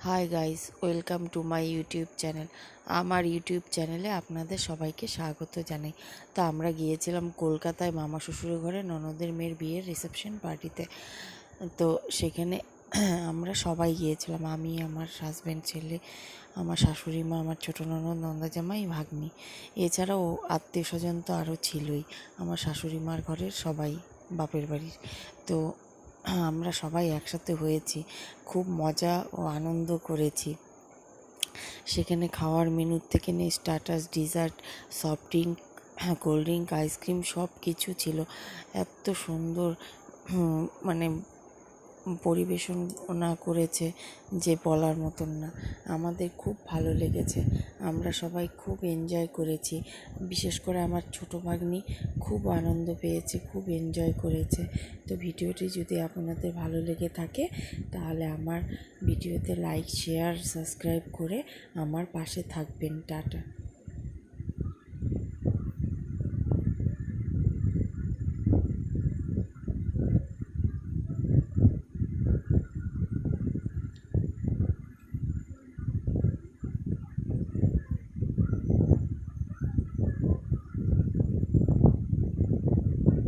Hi guys, welcome to my YouTube channel. আমার YouTube চ্যানেলে আপনাদের সবাইকে স্বাগত জানাই। তো আমরা গিয়েছিলাম কলকাতায় মামা শ্বশুরের ঘরে ননদের মেয়ের বিয়ের রিসেপশন পার্টিতে। তো সেখানে আমরা সবাই গিয়েছিলাম, আমি, আমার হাজব্যান্ড, ছেলে, আমার শাশুড়ি মা, আমার ছোটো ননদ, নন্দা জামাই, ভাগ্নি। এছাড়াও আত্মীয় স্বজন তো আরও ছিলই, আমার শাশুড়ি মার ঘরের সবাই, বাপের বাড়ির। তো আমরা সবাই একসাথে হয়েছি, খুব মজা ও আনন্দ করেছি। সেখানে খাওয়ার মেনুর থেকে নিয়ে starter, dessert, soft drink, cold drink, ice cream সব কিছু ছিল। এত সুন্দর মানে পরিবেশনা করেছে যে বলার মতন না। আমাদের খুব ভালো লেগেছে, আমরা সবাই খুব এনজয় করেছি। বিশেষ করে আমার ছোটো ভাগ্নি খুব আনন্দ পেয়েছে, খুব এনজয় করেছে। তো ভিডিওটি যদি আপনাদের ভালো লেগে থাকে তাহলে আমার ভিডিওতে লাইক, শেয়ার, সাবস্ক্রাইব করে আমার পাশে থাকবেন। টাটা।